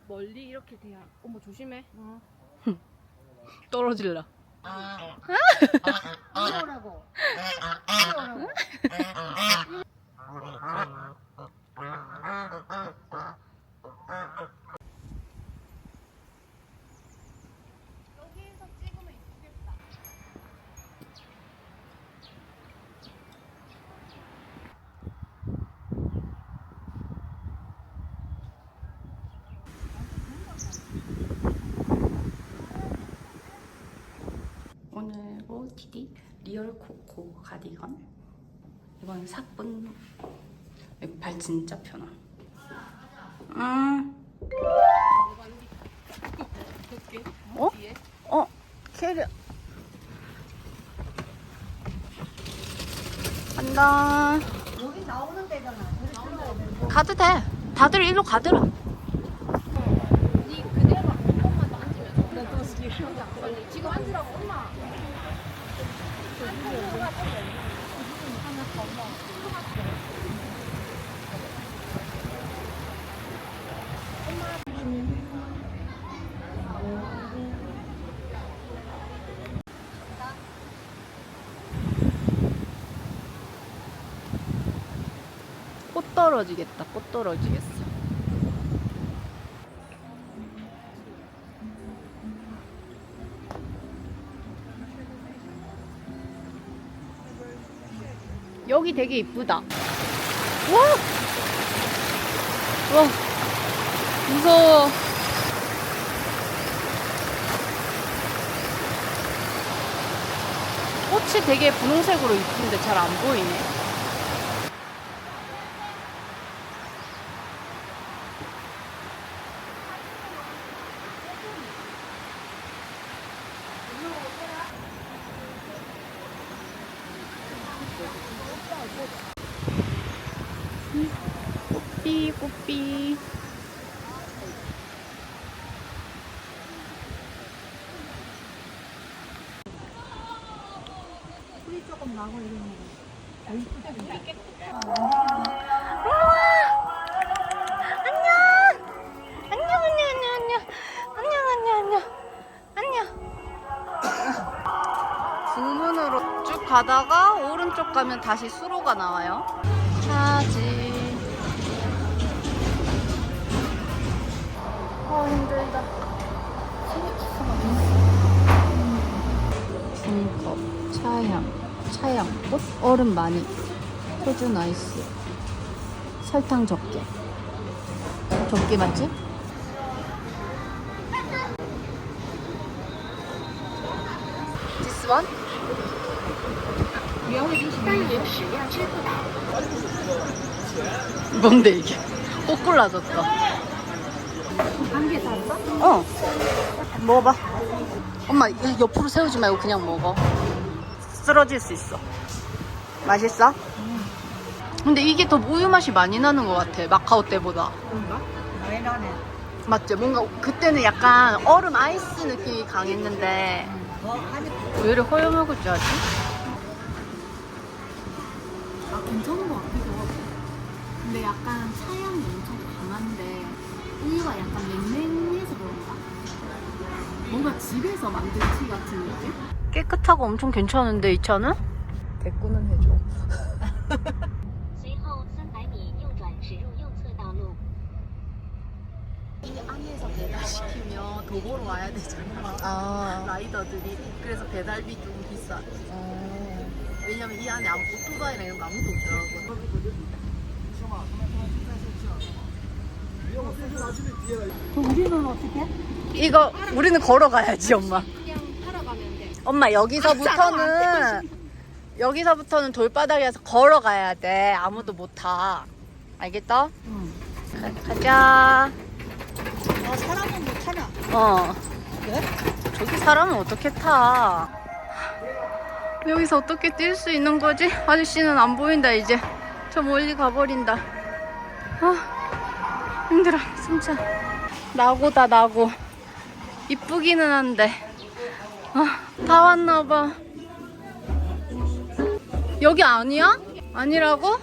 멀리 이렇게 돼야. 어머 조심해. 떨어질라. 이러라고. 이러라고. 여기에서 찍으면 이쁘겠다. 오늘 OOTD 리얼 코코 가디건. 이건 사뿐. 이거 발 진짜 편하. 어? 어? 캐리. 간다. 여기 나오는 데잖아. 우리 들어가야 돼. 가도 돼. 다들 일로 가더라. 니 그대로 한 번만 더 앉으면 돼. 빨리 지금 앉으라고 엄마. 꽃 떨어지겠다. 꽃 떨어지겠어. 여기 되게 이쁘다. 와! 와! 무서워. 꽃이 되게 분홍색으로 이쁜데 잘 안 보이네. 뽀삐 뽀삐. 풀이 조금 나고 이러는 거. 북문으로 쭉 가다가 오른쪽 가면 다시 수로가 나와요. 차지. 힘들다. 종이컵, 차향, 꽃, 얼음 많이, 소주 나이스, 설탕 적게. 적게 맞지? This one? 뭔데 이게? 꼬꾸라졌다. 한 개 샀어? 어. 먹어봐. 엄마 옆으로 세우지 말고 그냥 먹어. 쓰러질 수 있어. 맛있어? 근데 이게 더 우유 맛이 많이 나는 것 같아. 마카오 때보다. 그런가? 많이 나네. 맞지? 뭔가 그때는 약간 얼음 아이스 느낌이 강했는데 아니, 왜 이렇게 허여먹을 줄 알지? 괜찮은 것 같기도 하고. 근데 약간 차향이 엄청 강한데 우유가 약간 맹맹해서 그런가? 뭔가 집에서 만든 티 같은 느낌? 깨끗하고 엄청 괜찮은데 이 차는? 대꾸는 해줘. 随后300米右转驶入右侧道路。 이 안에서 배달시키면 도보로 와야 되잖아. 라이더들이. 그래서 배달비 좀 비싸. 왜냐면 이 안에 오토바이나 이런 거 아무도 없더라고. 우리는 어떻게? 이거 우리는 걸어가야지 엄마. 그냥 따라가면 돼. 엄마 여기서부터는 돌바닥에서 걸어가야 돼. 아무도 못 타. 알겠어? 응. 가자. 사람은 못 타나? 어. 왜? 저기 사람은 어떻게 타? 여기서 어떻게 뛸 수 있는 거지? 아저씨는 안 보인다 이제. 저 멀리 가버린다. 아 힘들어 진짜. 나고다 나고. 이쁘기는 한데. 다 왔나봐. 여기 아니야? 아니라고?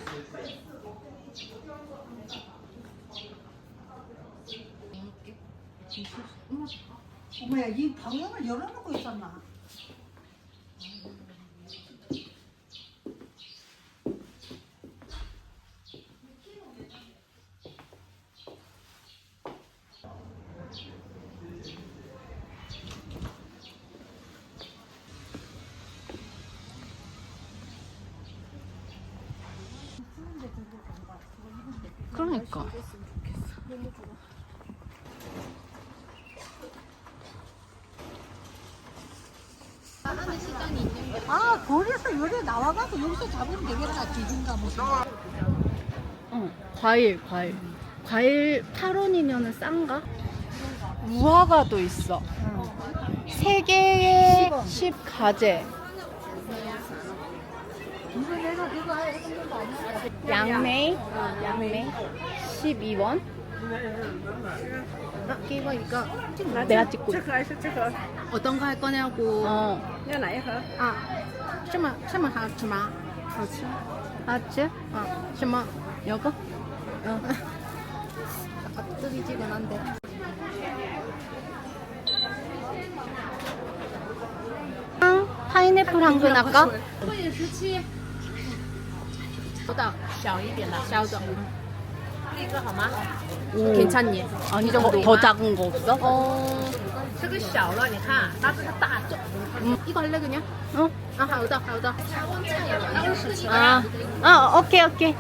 어머야, 이 방향을 열어놓고 있었나? 그러니까. 아, 거기서 요래 나와가지고 여기서 잡으면 되겠다. 기준가 무슨. 과일. 과일 8원이면 싼가? 무화과도 있어. 3개에 10가재. 이거 내가 그거 해본 거 아니야? 양메이 12원. 이거 내가 찍고. 어떤 거 할 거냐고. 아什么好吃吗？好吃。 맞지? 什么？ 이거? 뜨기지근한데. 파인애플 한 근 할까? 小一点的，小的。 오. 괜찮니? 아니 더 작은 거 없어? 这个小了，你看，它这个大重。이거 할래 그냥? 어? 好的，好的。 오케이.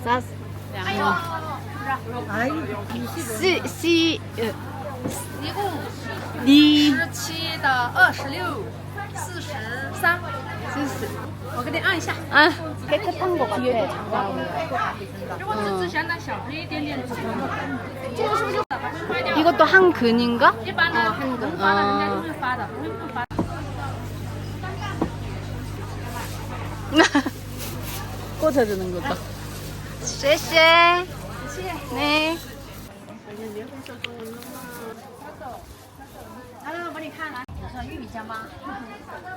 사스. 아이, 시, 一共니, 17的26、43， 我给你按一下。 아, 깨끗한 거 같아. 如果是之前的小黑一点点的，这个是不是就还会坏掉？ 이것도 한 근인가? 一般的不会发的，人家就会发的，不会不发。 꽂아주는 거다. 쉐쉐. 네. 来来，我帮你看来，有什么玉米浆吗？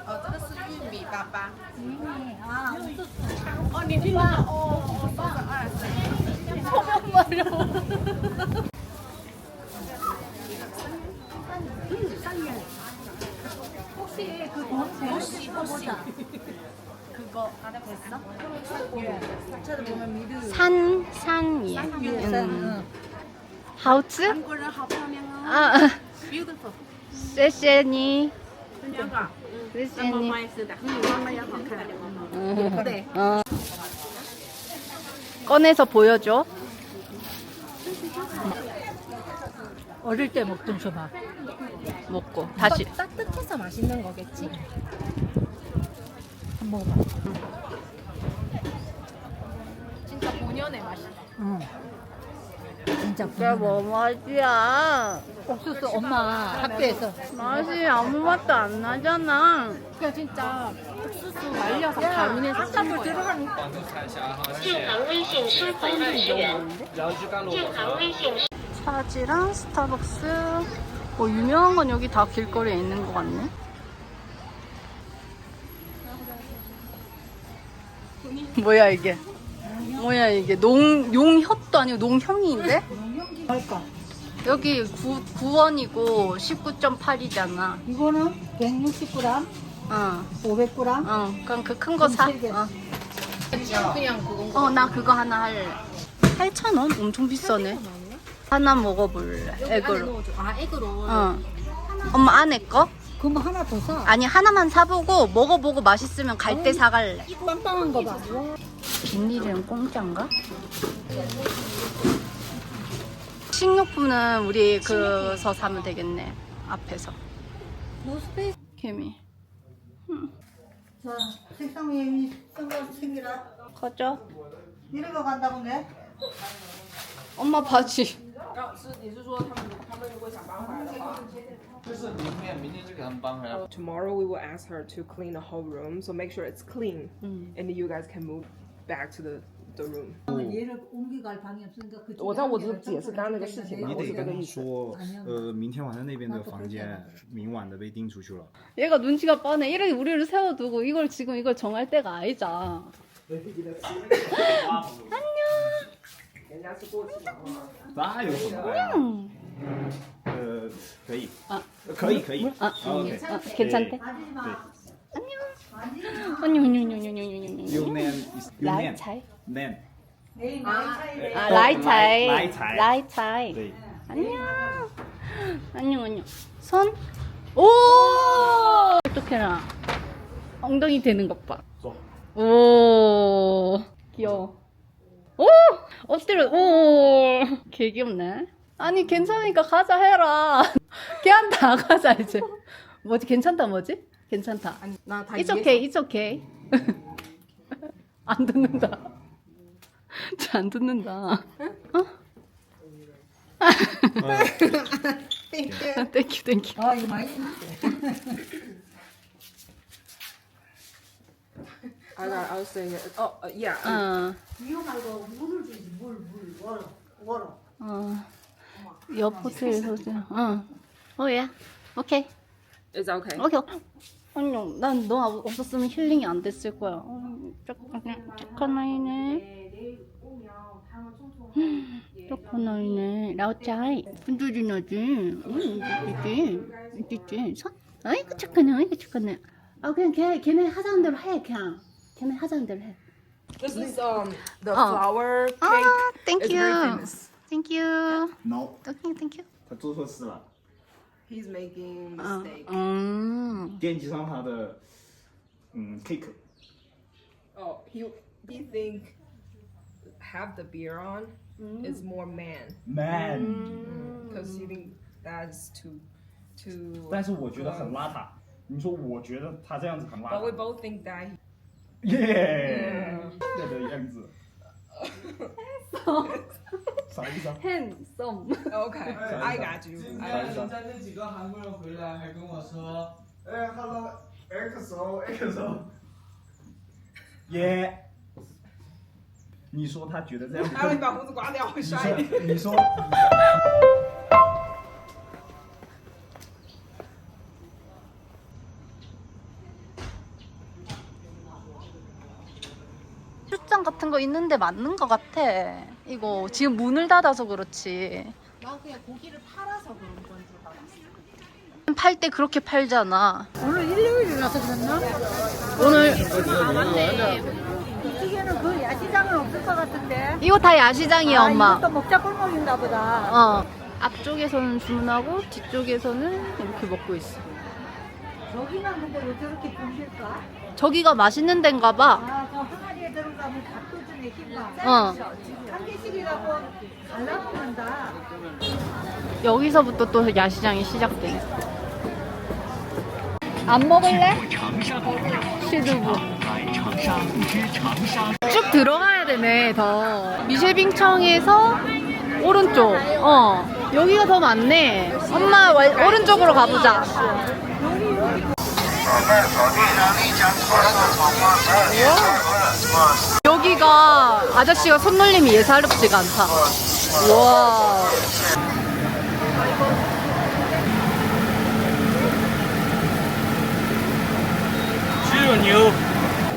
哦，这个是玉米粑粑。玉米啊，哦，你听了哦，32。 혹시 그 보시 그거 알아봤어? 차를 보면 미르. 산이야. 응. 하우츠? 韩国人好漂亮哦 아, ，beautiful。 쉐쉐니. 真的，妈 쉐쉐니. 妈也是的，妈妈也好看。 네. 꺼내서 보여줘. 어릴 때 먹던 초밥. 먹고 다시. 따뜻해서 맛있는 거겠지. 한번 먹어봐. 진짜 본연의 맛이다. 응. 진짜 그게 뭐 맛이야? 옥수수 엄마 학교에서 맛이 아무 맛도 안 나잖아. 그냥 진짜 옥수수 말려서 가문에서 찐 거야. 建行微信支付2元，建行微信。 차지랑 스타벅스. 유명한 건 여기 다 길거리에 있는 것 같네. 뭐야 이게? 용협도 아니고 농형인데? 할까? 여기 9원이고 19.8이잖아. 이거는 160g, 어, 500g. 그럼 그 큰 거 사. 세 개. 그냥 그건 나 그거 하나 할래. 8,000원? 엄청 비싸네. 하나 먹어볼래. 에그로. 넣어줘. 아 에그로. 엄마 안에 거? 그럼 하나 더 사. 아니 하나만 사보고 먹어보고 맛있으면 갈 때 사갈래. 빵빵한 거 봐. 비닐은 공짜인가? 식료품은 우리 그서 사면 되겠네. 앞에서. 노스페이스. 개미. 자, 책상 위에 이 선글라스 챙기라. 가자. 이리로 간다고 게? 엄마 바지. 你是说他们如果想搬回来的话？就是明天就给他们搬回来。 Tomorrow we will ask her to clean the whole room, so make sure it's clean, and you guys can move back to the room. 얘를 옮겨갈 방이 없으니까 그쪽에 我知道，我只是解释刚刚那个事情嘛，你我是得跟他这个意思。说，明天晚上那边的房间明晚的被订出去了。 얘가 눈치가 빠네. 이렇게 우리를 세워두고 이걸 지금 이걸 정할 때가 아니잖아. 人家是过期嘛。那有什么呀？可以啊，可以可以 아, OK 괜찮대. 만지지 마. 안녕. 안녕. Your name is your name 라이차이. name 내일 나이 차이래. 아, 라이차이. 라이차이. 라이차이. 对 안녕. 손. 오! 어떡해라. 엉덩이 되는 것 봐. 오. 귀여워. 오! 엎드려. 오! 개 귀엽네. 아니, 괜찮으니까 가자 해라. 걔한테 다 가자, 이제. 뭐지? 괜찮다, 뭐지? 괜찮다. 나다 It's okay, it's okay. 안 듣는다. 쟤 안 듣는다. 어? 땡큐. 아, 이거 많이 I was saying it. Oh, yeah. 어, 이거 말고 물을 주지. 물, 워러. 옆 호텔에서 예. 오케이. It's okay. 오케이. 아니요, 난 너 없었으면 힐링이 안 됐을 거야. 착한 아이네. 착한 아이네. 라오짜이. 분들이 나지. 있지. 손? 아이고 착하네. 아, 그냥 걔네 하자는 대로 해, 그냥. 걔네 하자는 대로 해. This is the flower cake. 아, It's very 땡큐. famous. 땡큐. No 땡큐. 他做错事了 He's making mistake. 惦记上他的cake Oh, he think have the beer on is more man man because he think that's too. 但是我觉得很邋遢你说我觉得他这样子很邋 But we 遢 both think that. 耶这个样子啥意思啊 핸섬. Okay, I got you. 今天人家那几个韩国人回来还跟我说，哎，Hello XO，耶你说他觉得这样子还有你把胡子刮掉会帅一点。你说 출장 같은 거 있는데 맞는 거 같아. 이거 지금 문을 닫아서 그렇지. 나 그냥 고기를 팔아서 그런 건 줄 알았어. 팔 때 그렇게 팔잖아. 오늘 일요일이라서 그랬나? 오늘 이쪽에는 그 야시장은 없을 것 같은데. 이거 다 야시장이야, 엄마. 이것도 먹자 꿀먹인가 보다. 앞쪽에서는 주문하고 뒤쪽에서는 이렇게 먹고 있어. 여기만 근데 왜 저렇게 붐빌까? 저기가 맛있는 데인가 봐. 아, 저 항아리에 들어가면 닭도 좀 애긴다. 어. 한 개씩이라고 갈라먹는다. 여기서부터 또 야시장이 시작돼. 안 먹을래? 시두부. 쭉 들어가야 되네, 더. 미쉐빙청에서 오른쪽. 여기가 더 많네. 엄마, 오른쪽으로 가보자. 여기가 아저씨가 손놀림이 예사롭지가 않다. 와.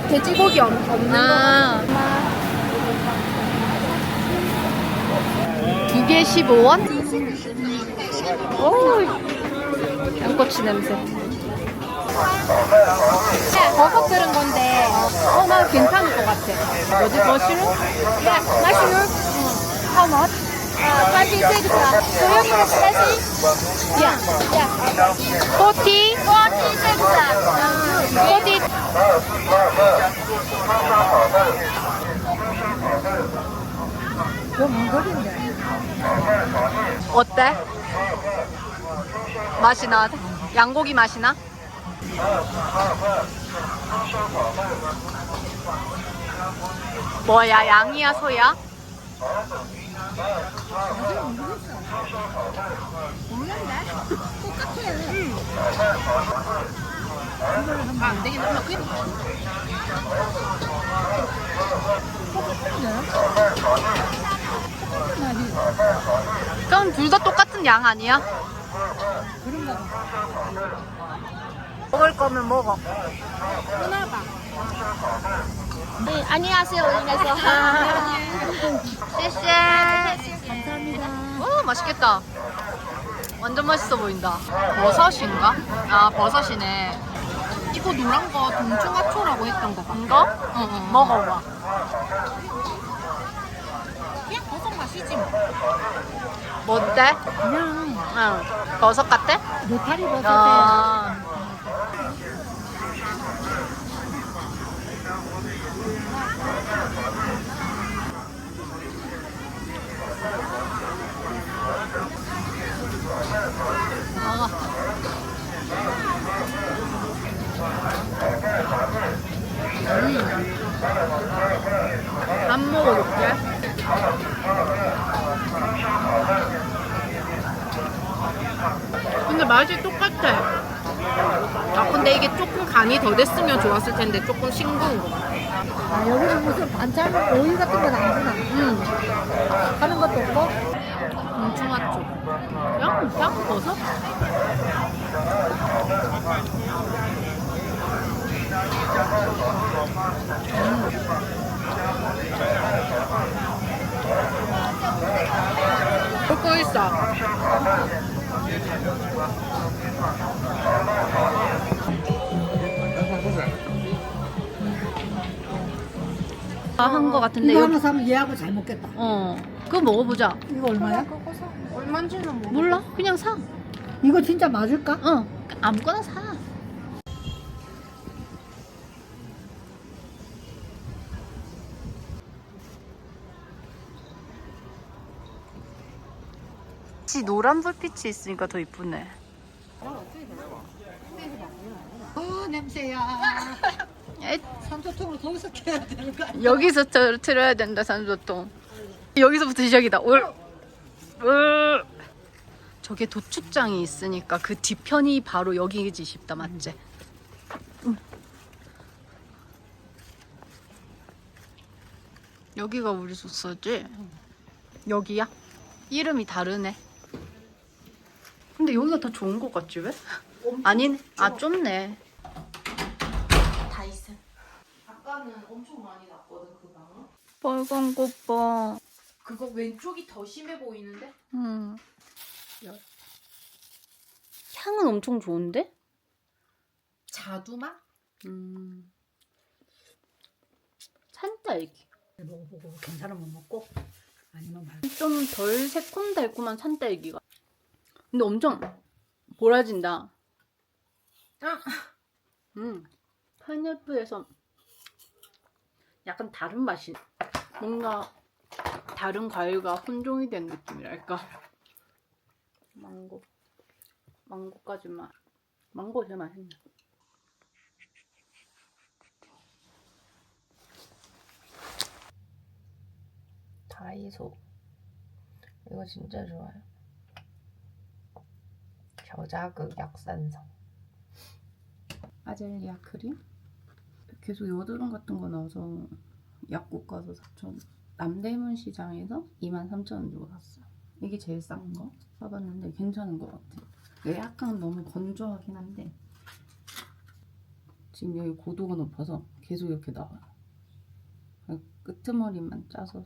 돼지고기 없는 거. 2개 15원? 오, 양꼬치 냄새. 버섯 들은 건데, 나 괜찮을 것 같아. 뭐지? 머쉬룸? 야, 머쉬룸? How much? 26. Do you need spicy? Yeah, yeah. 40? 46. 40. 어때? 맛이 나? 양고기 맛이나? 뭐야, 양이야, 소야? 안 되긴 한다. 그래. 그럼 둘 다 똑같은 양 아니야? 그런가 봐. 먹을 거면 먹어. 네, 안녕하세요. 오늘에서. 쎄쎄. 감사합니다. 오, 맛있겠다. 완전 맛있어 보인다. 버섯인가? 아, 버섯이네. 이거 노란 거 동충하초라고 했던 거 봐. 이거? 응. 먹어봐. 그냥 버섯 맛이지 뭐. 뭔데? 그냥 응. 버섯 같아? 느타리 버섯에 아. 안 먹어볼게. 근데 맛이 똑같아. 아 근데 이게 조금 간이 더 됐으면 좋았을 텐데 조금 싱거운 거. 아, 여기는 무슨 반찬 오이 같은 건 안 주나? 하는 것도 없고? 동충하초. 그냥 버섯? 끓고 있어. 한 거 같은데 이거 여기. 하나 사면 얘하고 잘 먹겠다. 그거 먹어보자. 이거 얼마야? 얼마인지는 뭐. 몰라? 그냥 사. 이거 진짜 맞을까? 아무거나 사. 노란 불빛이 있으니까 더 이쁘네. 냄새야. 에, 산소통을 거기서 켜야 되는 거 아니야? 여기서 틀어야 된다, 산소통. 여기서부터 시작이다. 저게 도축장이 있으니까 그 뒤편이 바로 여기지 싶다, 맞지? 여기가 우리 숙소지? 여기야? 이름이 다르네. 근데 여기가 더 좋은 것 같지, 왜? 아니네. 아, 좁네. 다이슨. 아까는 엄청 많이 났거든 그 방은. 빨간 것 봐. 그거 왼쪽이 더 심해 보이는데? 향은 엄청 좋은데? 자두맛? 산딸기. 먹어보고 괜찮으면 먹고 아니면 말고. 좀 덜 새콤달콤한 산딸기가. 근데 엄청 보라진다. 파인애플에서 약간 다른 맛이, 뭔가 다른 과일과 혼종이 된 느낌이랄까. 망고까지만. 망고 제일 맛있네. 다이소 이거 진짜 좋아요. 저자극 약산성. 아젤리아 크림? 계속 여드름 같은 거 나와서 약국 가서 4,000원. 남대문 시장에서 23,000원 주고 샀어요. 이게 제일 싼 거 사봤는데 괜찮은 것 같아요. 이게 약간 너무 건조하긴 한데 지금 여기 고도가 높아서 계속 이렇게 나와요. 끄트머리만 짜서.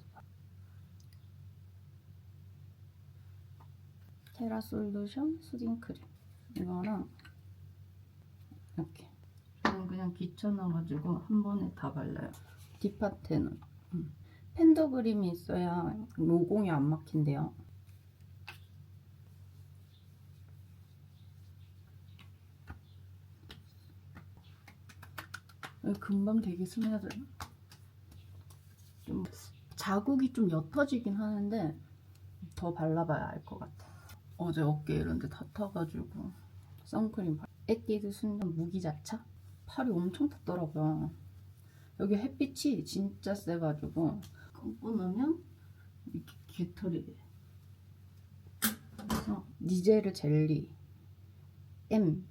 테라솔루션 수딩 크림. 이거랑 이렇게. 저는 그냥 귀찮아가지고 한 번에 다 발라요. 디파테는 팬더 그림이 있어야 모공이 안 막힌대요. 금방 되게 스며들어요. 좀 자국이 좀 옅어지긴 하는데 더 발라봐야 알 것 같아. 어제 어깨 이런 데 다 타가지고 선크림 에뛰드 순정 무기자차? 팔이 엄청 탔더라고요. 여기 햇빛이 진짜 세가지고 감고 나면 이렇게 깃털이 돼. 그래서 니제르 젤리 M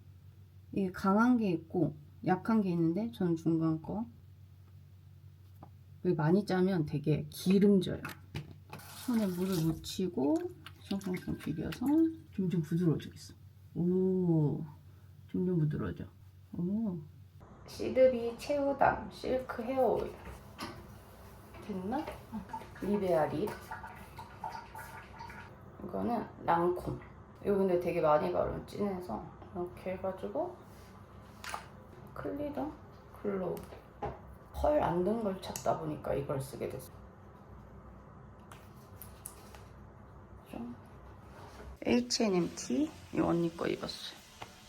이게 강한 게 있고 약한 게 있는데 저는 중간 거. 여기 많이 짜면 되게 기름져요. 손에 물을 묻히고 숑숑숑 비벼서 점점 부드러워지겠어. 오, 점점 부드러워져. 오. 시드비 채우담 실크 헤어오일 됐나? 리베아 립. 이거는 랑콤. 이거 근데 되게 많이 바르면 진해서 이렇게 해가지고 클리더 글로우. 펄 안 든 걸 찾다 보니까 이걸 쓰게 됐어. H&M 티 이 언니 거 입었어요.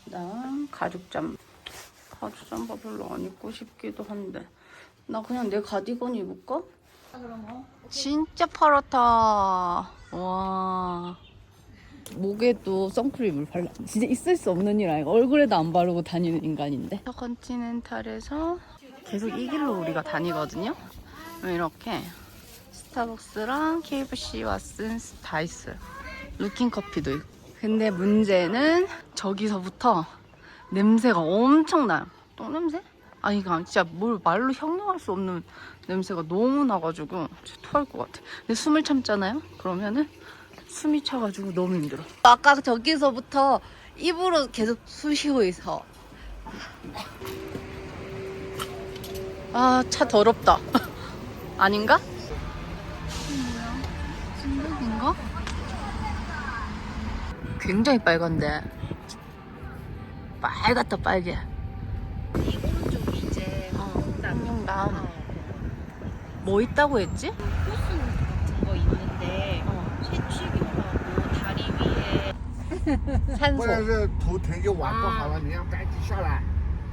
그다음 가죽 잠바. 가죽 잠바 별로 안 입고 싶기도 한데 나 그냥 내 가디건 입을까? 진짜 파랗다. 와. 목에도 선크림을 발라. 진짜 있을 수 없는 일 아니야. 얼굴에도 안 바르고 다니는 인간인데. 컨티넨탈에서 계속 이 길로 우리가 다니거든요. 이렇게 스타벅스랑 KFC, 왓슨스 다 있어요. 루킨 커피도 있고. 근데 문제는 저기서부터 냄새가 엄청나요. 똥냄새? 아니 이거 진짜 뭘 말로 형용할 수 없는 냄새가 너무 나가지고 진짜 토할 것 같아. 근데 숨을 참잖아요? 그러면은 숨이 차가지고 너무 힘들어. 아까 저기서부터 입으로 계속 쑤시고 있어. 아, 차 더럽다. 아닌가? 뭐야? 순백인가? 굉장히 빨간데. 빨갛다, 빨개. 이 오른쪽이 이제 홍남. 뭐 있다고 했지? 호수 같은 거 있는데 채취기하고 다리 위에 산소. 或者是头疼就玩不好了，你让赶紧下来。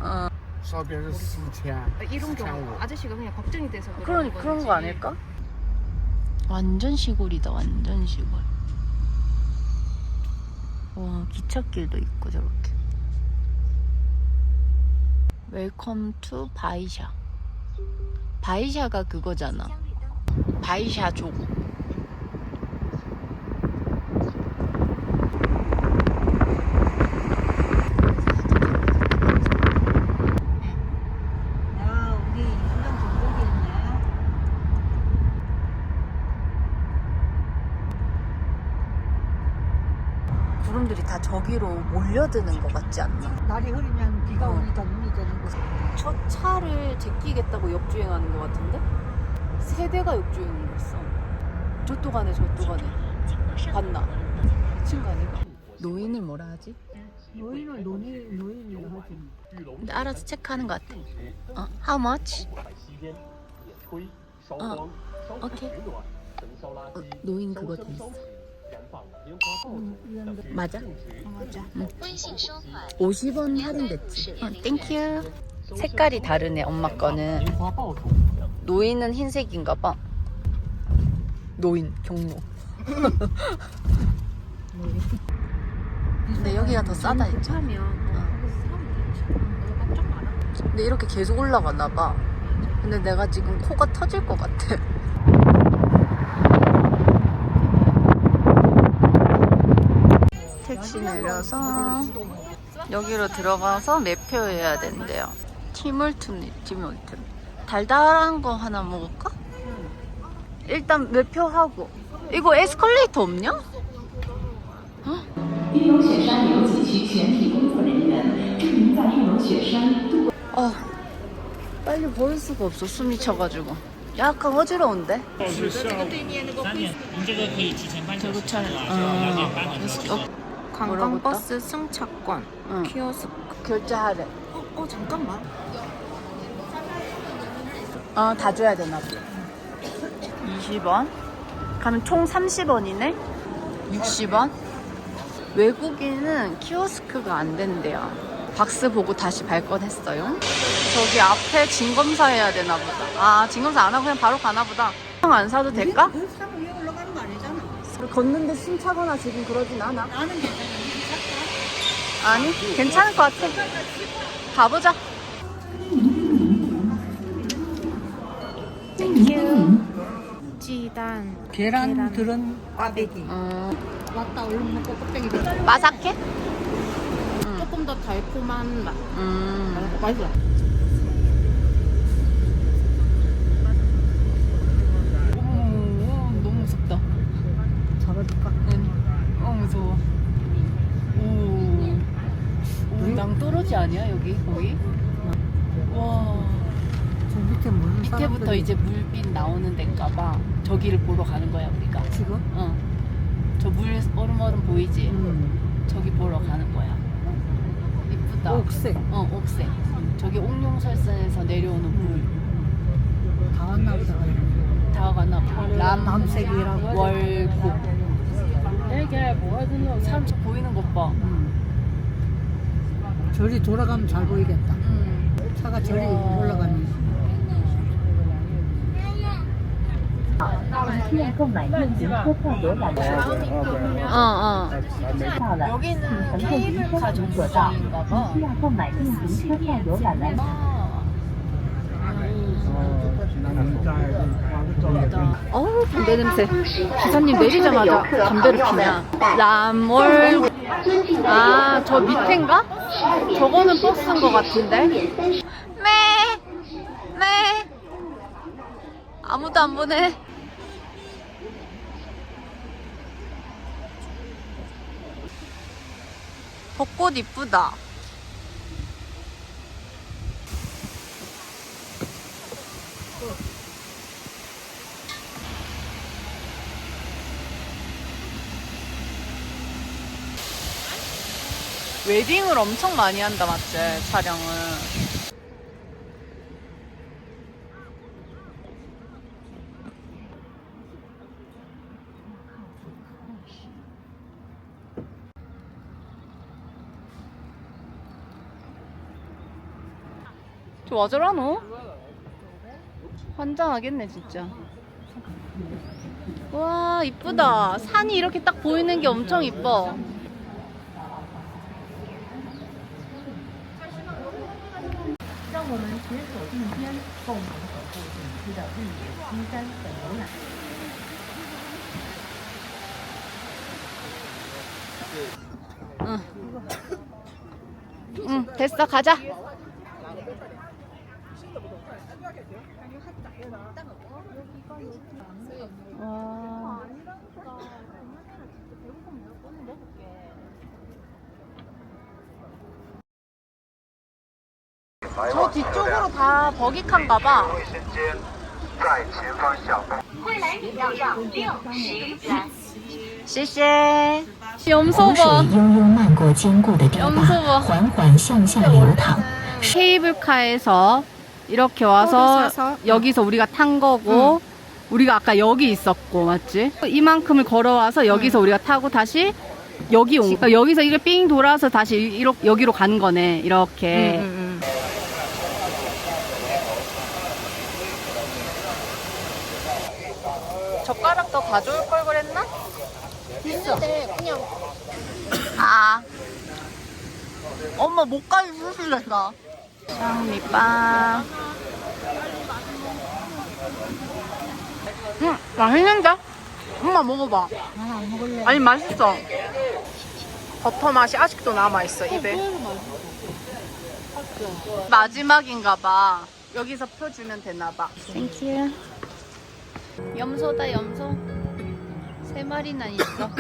어. 烧边是4000， 이런 거 4500。 아저씨가 그냥 걱정이 돼서 그런 거 아닐까? 완전 시골이다, 완전 시골. 와, 기찻길도 있고 저렇게. 웰컴 투 바이샤. 바이샤가 그거잖아. 바이샤족. 구름들이 다 저기로 몰려드는 것 같지 않나? 날이 흐리면 비가 오니까 눈이 되는 거. 저 차를 제끼겠다고 역주행하는 것 같은데? 세 대가 역주행을 했어. 저또 가네, 저또 가네. 봤나? 미친 거 아닌가? 노인을 뭐라 하지? 노인을 노인을 하지. 근데 알아서 체크하는 것 같아. How much? 오케이. 노인 그거 돼 있어. 맞아? 맞아. 50원 할인됐지. 땡큐. 색깔이 다르네, 엄마 거는. 노인은 흰색인가 봐. 노인, 경로. 근데 여기가 더 싸다 했죠? 근데 이렇게 계속 올라가나 봐. 근데 내가 지금 코가 터질 것 같아. 택시 내려서 여기로 들어가서 매표해야 된대요. 티몰튼. 달달한 거 하나 먹을까? 일단 매표하고. 이거 에스컬레이터 없냐? 빨리 버릴 수가 없어. 숨이 차가지고. 약간 어지러운데? 관광버스 승차권, 응. 키오스크. 결제하래. 잠깐만. 다 줘야 되나 봐. 20원. 가면 총 30원이네? 60원? 외국인은 키오스크가 안 된대요. 박스 보고 다시 발권했어요. 저기 앞에 진검사 해야 되나 보다. 진검사 안 하고 그냥 바로 가나 보다. 안 사도 될까? 그 사람 위에 올라가는 거 아니잖아. 걷는데 숨차거나 지금 그러진 않아. 나는 괜찮아. 아니, 괜찮을 것 같아. 가보자. 땡큐. 찌단. 계란 들은 꽈배기. 왔다 얼른 먹고 껍데기. 마삭해? 조금 더 달콤한 맛. 맛있어. 너무 무섭다. 잡아줄까? 무서워. 낭떠러지 아니야 여기 거의? 와. 저 밑에 물 밑에부터 이제 물빛 나오는 데인가봐. 저기를 보러 가는 거야 우리가. 지금? 저 물 얼음 보이지? 저기 보러 가는 거야. 이쁘다. 옥색. 옥색. 저기 옥룡설산에서 내려오는 물. 다 왔나 보다. 다 가나 봐. 남색이라고 월곡. 이게 뭐야 그냥 사람 저 보이는 것 봐. 저리 돌아가면 잘 보이겠다. 차가 저리 올라가면. 여기는 케이블카 정거장인가 봐. 어우, 담배 냄새. 기사님 내리자마자 담배를 피냐. 람월. 아, 저 밑인가? 저거는 버스인 것 같은데. 네. 아무도 안 보네. 벚꽃 이쁘다. 웨딩을 엄청 많이 한다, 맞지? 촬영을. 저 와저라노? 환장하겠네 진짜. 와 이쁘다. 산이 이렇게 딱 보이는 게 엄청 이뻐. 응, 됐어 가자. 와. 저 뒤쪽으로 다 버기칸가 봐.谢谢. 염소 봐. 염소 봐. 케이블카에서 이렇게 와서 여기서 우리가 탄 거고 우리가 아까 여기 있었고 맞지? 이만큼을 걸어와서 여기서 우리가 타고 다시 여기 온 거. 여기서 이게 삥 돌아서 다시 여기로 간 거네. 이렇게. 젓가락도 가져올 걸 그랬나? 있어. 그냥. 아. 엄마 목까지 수술했다. 쌍미빵. 맛있는데? 엄마 먹어봐. 안 먹을래. 아니 맛있어. 버터 맛이 아직도 남아있어 입에. 마지막인가봐. 여기서 펴주면 되나봐. 땡큐. 염소다 염소. 3마리나 있어.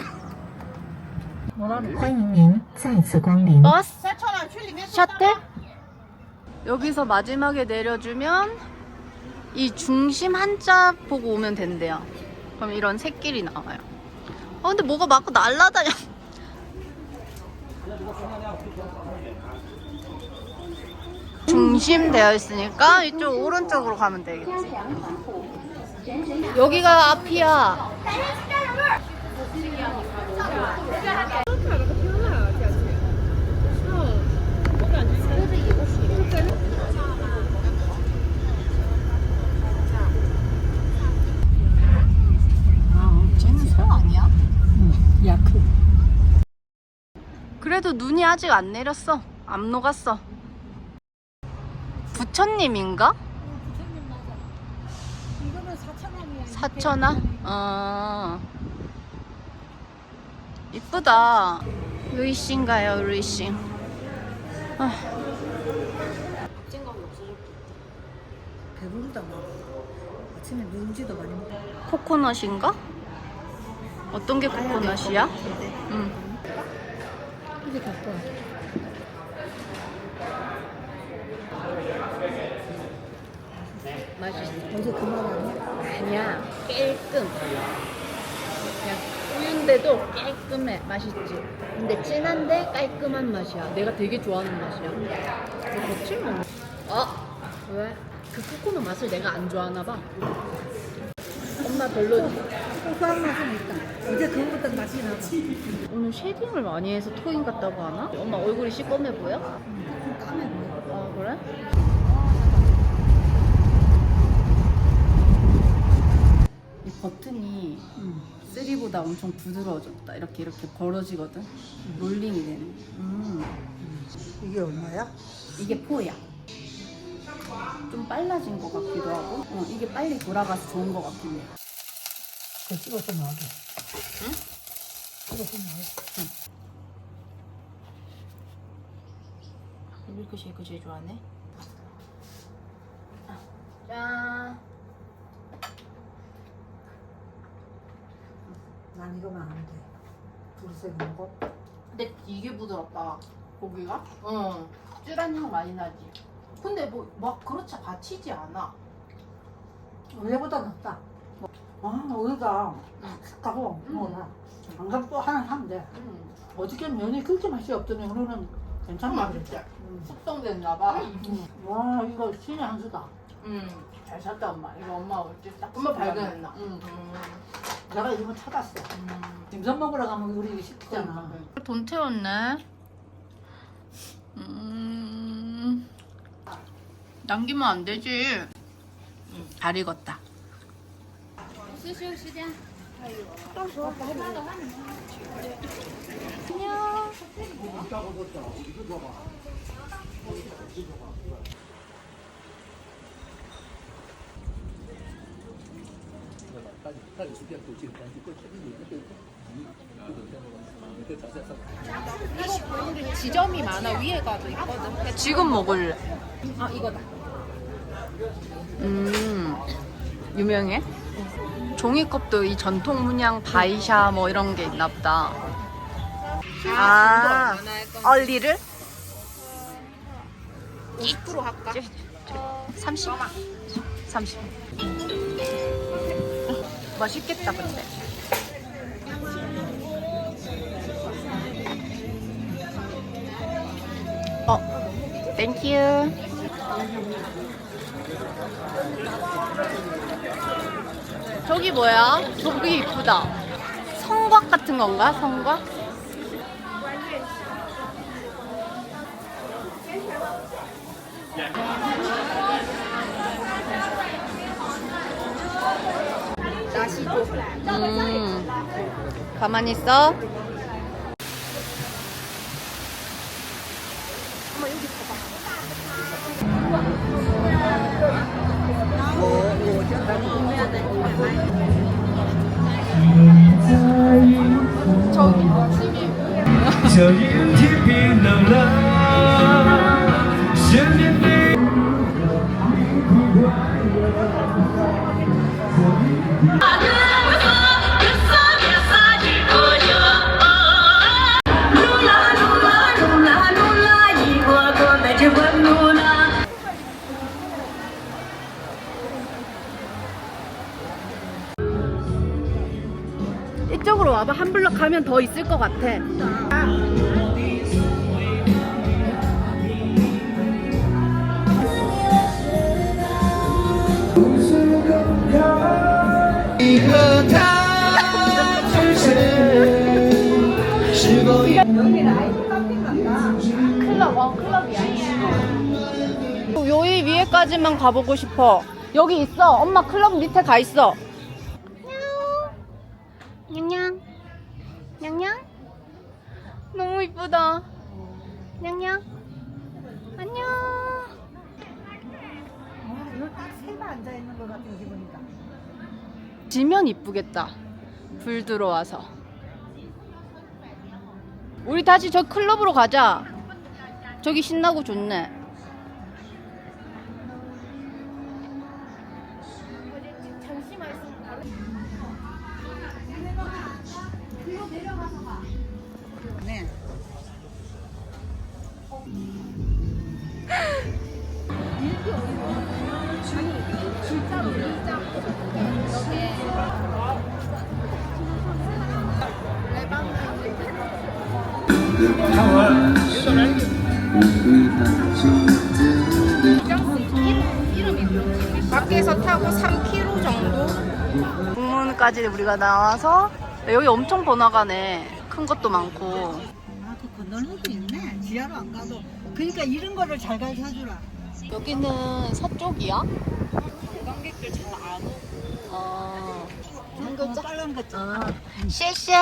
버스? 셔틀? 여기서 마지막에 내려주면 이 중심 한자 보고 오면 된대요. 그럼 이런 새길이 나와요. 근데 뭐가 막 날라다녀. 중심되어 있으니까 이쪽 오른쪽으로 가면 되겠지. 여기가 앞이야. 쟤는 소 아니야? 야크. 그래도 눈이 아직 안 내렸어. 안 녹았어. 부처님인가? 부처님 맞아. 이거는 4,000원이야. 사천아? 이쁘다. 루이싱가요, 루이싱. 배부르다 막. 아침에 누룽지도 많이 먹어. 코코넛인가? 어떤 게 코코넛이야? 응. 이게 더 좋아. 맛있어. 어제 그만 아니야? 아니야. 깔끔. 그냥 우유인데도 깔끔해. 맛있지. 근데 진한데 깔끔한 맛이야. 내가 되게 좋아하는 맛이야. 너 거칠 먹어. 왜? 그 코코넛 맛을 내가 안 좋아하나 봐. 엄마 별로지? 고소한 맛은 있다. 어제 그거보다 맛이 나다. 오늘 쉐딩을 많이 해서 토인 같다고 하나? 엄마 얼굴이 시꺼매 보여? 까매 보여. 아 그래? 이 버튼이 3보다 엄청 부드러워졌다. 이렇게 벌어지거든. 롤링이 되는. 이게 얼마야? 이게 4야. 좀 빨라진 것 같기도 하고. 이게 빨리 돌아가서 좋은 것 같긴 해. 그 찍어서 나와줘. 응? 찍어서 나와줘. 밀크쉐이크 제일 좋아하네. 짠. 난 이거만 안 돼. 두르색 먹어? 근데 이게 부드럽다. 고기가? 응. 쯔란 향 많이 나지. 근데 뭐 막 그렇지 받치지 않아. 원래보다 낫다. 우리가 가고 먹어라. 안 가면 또 하나 사면 돼. 어저께 면이 그렇게 맛이 없더니 오늘은 괜찮은 맛있지? 숙성됐나 봐. 와 이거 신의 한 수다. 잘 샀다 엄마. 이거 엄마 올때 딱 엄마 발견했나? 내가 이거 찾았어. dimsum 먹으러 가면 우리 시키잖아. 돈 태웠네. 남기면 안 되지. 잘 익었다. 지점이 많아. 위에 가도 있거든. 지금 먹을래. 아 이거다. 유명해? 종이컵도 이 전통 문양 바이샤 뭐 이런 게 있나 보다. 아, 얼리를? 20% 할까? 30? 30. 맛있겠다, 근데. 땡큐. 저기 뭐야? 저기 이쁘다. 성곽 같은 건가? 성곽? 가만히 있어. 저기 就阴天变冷了，想念你。 이쪽으로 와봐. 한 블럭 가면 더 있을 것 같아. 클럽이야. 여기 위에까지만 가보고 싶어. 여기 있어. 엄마 클럽 밑에 가 있어. 냥냥 냥냥 너무 이쁘다. 이쁘다. 냥냥. 안녕. 이거 딱 새가 앉아있는 것 같은 기분이다. 지면 이쁘겠다. 불 들어와서. 우리 다시 저 클럽으로 가자. 저기 신나고 좋네. 네. 밖에서 타고 3km 정도? 공문까지 우리가 나와서 여기 엄청 번화가네. 큰 것도 많고. 아, 그 건널목도 있네. 지하로 안 가도. 그러니까 이런 거를 잘 가르쳐주라. 여기는 서쪽이야? 관광객들 잘 안 오고. 한 글자? 빨간 거 아, 谢谢.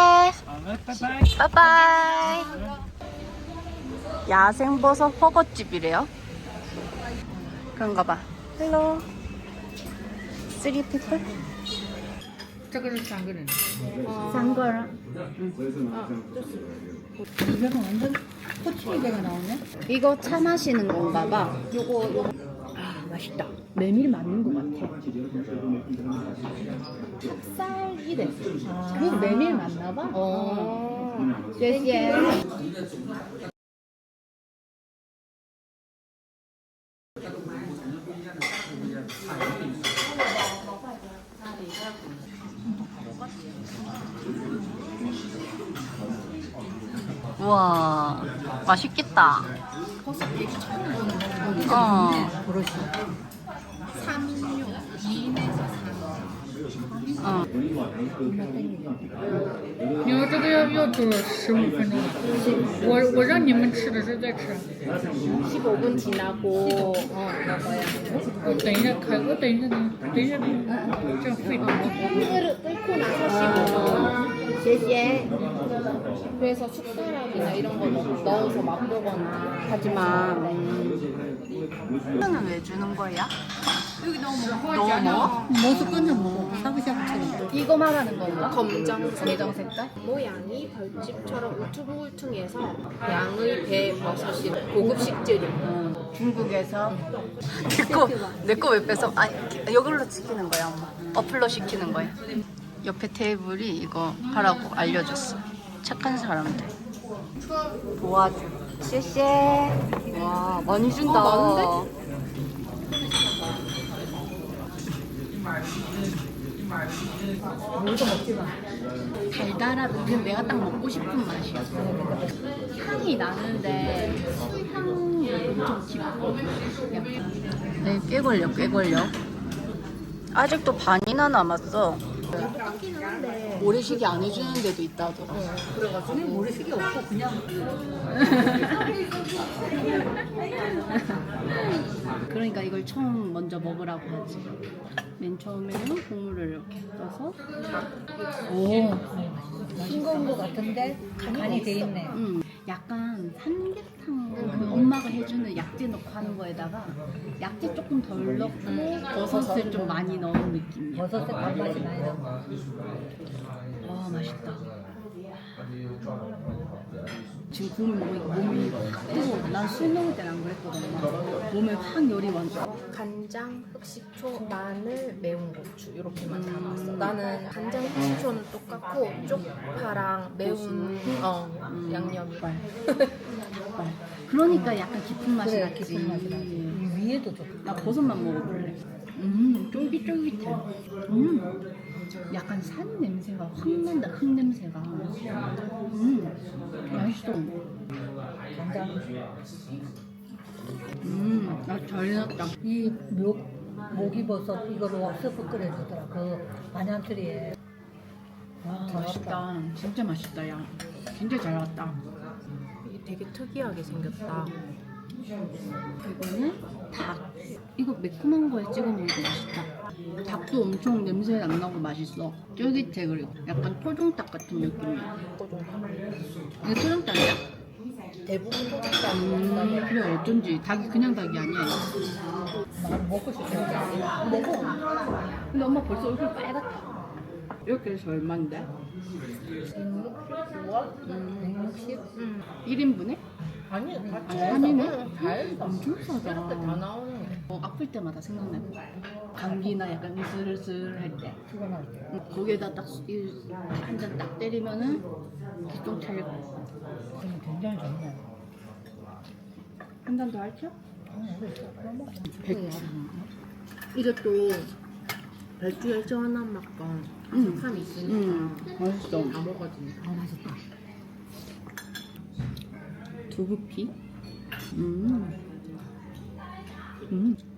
바이바이. 야생버섯 허거집이래요. 그런가 봐. 헬로. 쓰리 피플? 这个是3个人 싼거랑. 이거는 완전 코치리배가 나오네. 이거 차 마시는 건가 봐. 요거. 아, 맛있다. 메밀 맞는 것 같아. 찹쌀이래. 그 메밀 맞나 봐? 쎄쎄. 우와, 맛있겠다. 버섯 얘기 처음 보는 거. 버릇이. 3인용 2인에서 3. 你们这个要煮15分钟，我让你们吃的时候再吃。 15분 지나고 먹어야 돼. 等一下开，等一下，这样费。 끓 끓고 나서 15분. 谢谢. 그래서 숟가락이나 이런 거 넣어서 맛보거나 하지만 이거는 왜 주는 거야? 여기 너무 먹어? 모습 끊어 먹어. 샤브샤브처럼. 이거 말하는 건가? 검정 색깔? 모양이 벌집처럼 울퉁불퉁해서 양의 배 버섯이 고급 식재료. 중국에서 내 거 왜 뺏어? 아니 이걸로 시키는 거야 엄마. 어플로 시키는 거야. 옆에 테이블이 이거 하라고 알려줬어. 착한 사람들. 도와줘. 쎄쎄. 와 많이 준다. 많은데? 뭘도 먹지 마. 달달하고 그냥 내가 딱 먹고 싶은 맛이었어. 향이 나는데 술향이 엄청 깊고 약간. 네, 꽤 걸려. 아직도 반이나 남았어. 모래시계 안 해주는 데도 있다 하더라. 그래가지고 모래시계 없고 그냥. 그러니까 이걸 처음 먼저 먹으라고 하지. 맨 처음에는 국물을 이렇게 떠서. 오. 싱거운 것 같은데 간이 돼 있네. 약간 삼계탕 그 엄마가 해주는 약재 넣고 하는 거에다가 약재 조금 덜 넣고 버섯을 좀 많이 넣은 느낌이야. 버섯의 단맛이 많이 나. 와 맛있다. 지금 국물 먹으니까 몸이 확 뜨거워. 난 술 먹을 때는 안 그랬거든. 몸에 확 열이 완전. 간장, 흑식초, 마늘, 매운 고추 이렇게만 담았어. 나는 간장, 흑식초는 똑같고 쪽파랑 매운 양념이. 그러니까 약간 깊은 맛이 그래, 났지. 깊은 맛이 나지. 이 위에도 좋고. 나 버섯만 먹어볼래. 쫄깃쫄깃해. 약간 산 냄새가 확 난다. 흙 냄새가. 맛있어. 간장. 잘 넣었다. 이 모기버섯 이거로 옥수수 끓여주더라. 그 반얀트리에. 와 맛있다. 진짜 맛있다. 야 진짜 잘 나왔다. 이게 되게 특이하게 생겼다. 이거는 닭. 이거 매콤한 거에 찍어 먹어도 맛있다. 닭도 엄청 냄새 안 나고 맛있어. 쫄깃해. 그리고 약간 토종닭 같은 느낌이야. 이거 토종닭이야? 대부분 소독이 그래 어쩐지 닭이 그냥 닭이 아니야. 먹고 싶어. 먹어. 근데 엄마 벌써 얼굴 빨갛다. 이렇게 해서 얼마인데? 160? 1인분에? 아니, 같이 3인에? 다 해서. 엄청 싸다. 이렇게 다 나오는 거. 아플 때마다 생각나는 거야. 감기나 약간 으슬으슬 할 때. 피곤할 때. 거기에다 딱 한 잔 딱 때리면은 기똥 차리고. 굉장히 좋네. 한 잔 더 할죠? 이것도 별주에 시원한 맛과 바삭함이 있으니까 맛있어. 다 먹어지니까. 맛있다. 두부피?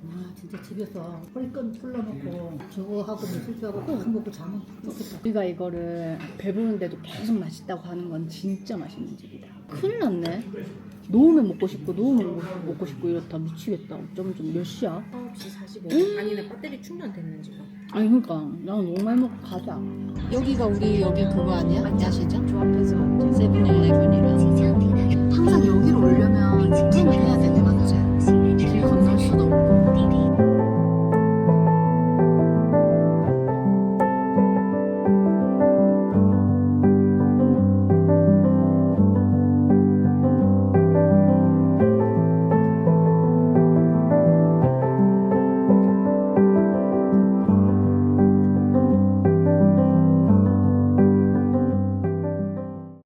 아, 진짜 집에서 허리끈 풀러놓고 저거 하고 미술하고 딱 먹고 자면 좋겠다. 우리가 이거를 배부른데도 계속 맛있다고 하는 건 진짜 맛있는 집이다. 큰일 났네. 놓으면 먹고 싶고 놓으면 먹고 싶고 이렇다. 미치겠다. 어쩌면 좀 몇 시야? 9시 45분. 아니, 내 배터리 충전됐는지 봐. 아니 그러니까 나 너무 많이 먹고 가자. 여기가 우리 여기 그거 아니야? 야시장? 저 앞에서 세븐일레븐